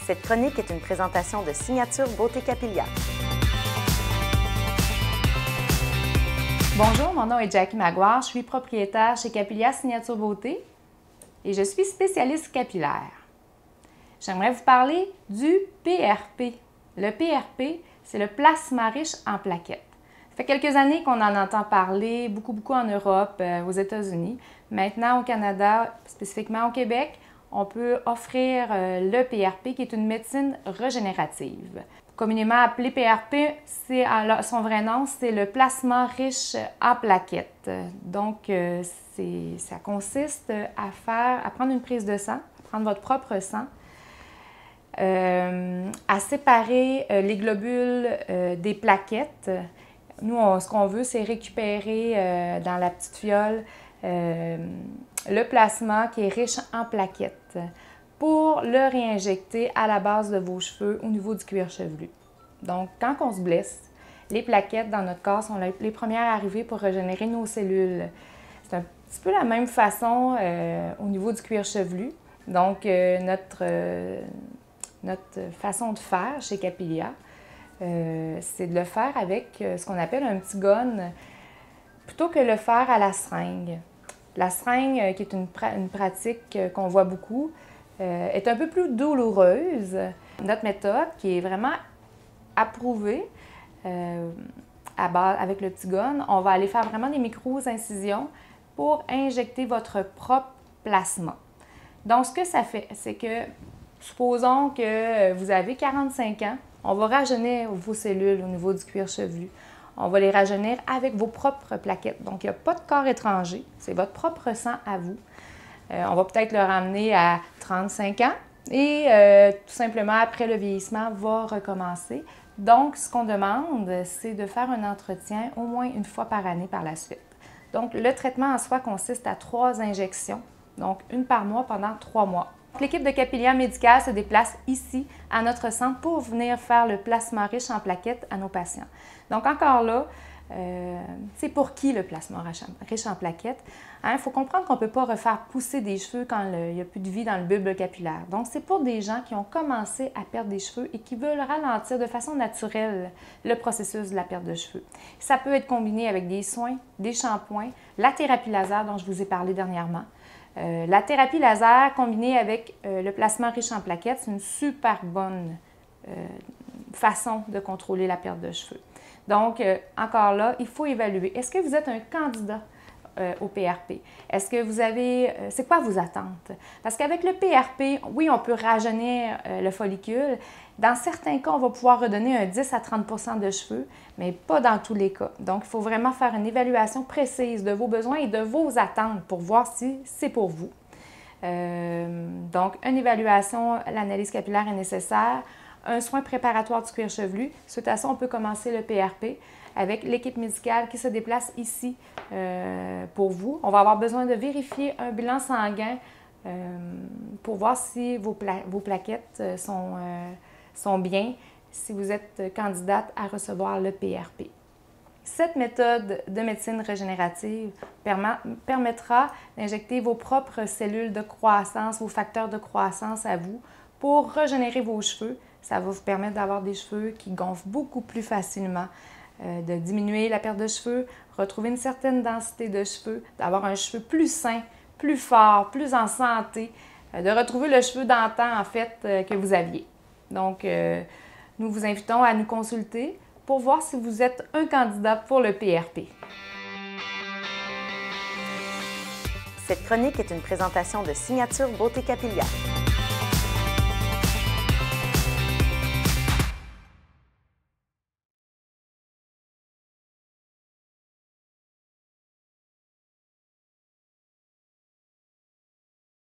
Cette chronique est une présentation de Signature Beauté Capillaire. Bonjour, mon nom est Jackie Maguire, je suis propriétaire chez Capillaire Signature Beauté et je suis spécialiste capillaire. J'aimerais vous parler du PRP. Le PRP, c'est le plasma riche en plaquettes. Ça fait quelques années qu'on en entend parler, beaucoup en Europe, aux États-Unis. Maintenant, au Canada, spécifiquement au Québec, on peut offrir le PRP, qui est une médecine régénérative. Communément appelé PRP, son vrai nom, c'est le plasma riche en plaquettes. Donc, ça consiste à prendre une prise de sang, à prendre votre propre sang, à séparer les globules des plaquettes. Nous, ce qu'on veut, c'est récupérer dans la petite fiole le plasma qui est riche en plaquettes pour le réinjecter à la base de vos cheveux au niveau du cuir chevelu. Donc, quand on se blesse, les plaquettes dans notre corps sont les premières arrivées pour régénérer nos cellules. C'est un petit peu la même façon au niveau du cuir chevelu. Donc, notre façon de faire chez Capillaire, c'est de le faire avec ce qu'on appelle un petit gun, plutôt que le faire à la seringue. La seringue, qui est une pratique qu'on voit beaucoup, est un peu plus douloureuse. Notre méthode, qui est vraiment approuvée avec le petit gun, on va aller faire vraiment des micro-incisions pour injecter votre propre plasma. Donc, ce que ça fait, c'est que, supposons que vous avez 45 ans, on va rajeunir vos cellules au niveau du cuir chevelu. On va les rajeunir avec vos propres plaquettes. Donc, il n'y a pas de corps étranger. C'est votre propre sang à vous. On va peut-être le ramener à 35 ans et tout simplement, après le vieillissement, va recommencer. Donc, ce qu'on demande, c'est de faire un entretien au moins une fois par année par la suite. Donc, le traitement en soi consiste à 3 injections, donc une par mois pendant 3 mois. L'équipe de Capillaire Médical se déplace ici, à notre centre, pour venir faire le plasma riche en plaquettes à nos patients. Donc, encore là, c'est pour qui le plasma riche en plaquettes? Il faut comprendre qu'on ne peut pas refaire pousser des cheveux quand il n'y a plus de vie dans le bulbe capillaire. Donc, c'est pour des gens qui ont commencé à perdre des cheveux et qui veulent ralentir de façon naturelle le processus de la perte de cheveux. Ça peut être combiné avec des soins, des shampoings, la thérapie laser dont je vous ai parlé dernièrement. La thérapie laser combinée avec le plasma riche en plaquettes, c'est une super bonne façon de contrôler la perte de cheveux. Donc, encore là, il faut évaluer. Est-ce que vous êtes un candidat au PRP? Est-ce que vous avez... c'est quoi vos attentes? Parce qu'avec le PRP, oui, on peut rajeunir le follicule. Dans certains cas, on va pouvoir redonner un 10 à 30 de cheveux, mais pas dans tous les cas. Donc, il faut vraiment faire une évaluation précise de vos besoins et de vos attentes pour voir si c'est pour vous. Donc, une évaluation, l'analyse capillaire est nécessaire. Un soin préparatoire du cuir chevelu. Suite à ça, on peut commencer le PRP avec l'équipe médicale qui se déplace ici pour vous. On va avoir besoin de vérifier un bilan sanguin pour voir si vos plaquettes sont bien, si vous êtes candidate à recevoir le PRP. Cette méthode de médecine régénérative permettra d'injecter vos propres cellules de croissance, vos facteurs de croissance à vous pour régénérer vos cheveux. Ça va vous permettre d'avoir des cheveux qui gonflent beaucoup plus facilement, de diminuer la perte de cheveux, retrouver une certaine densité de cheveux, d'avoir un cheveu plus sain, plus fort, plus en santé, de retrouver le cheveu d'antan en fait que vous aviez. Donc, nous vous invitons à nous consulter pour voir si vous êtes un candidat pour le PRP. Cette chronique est une présentation de Signature Beauté Capillaire.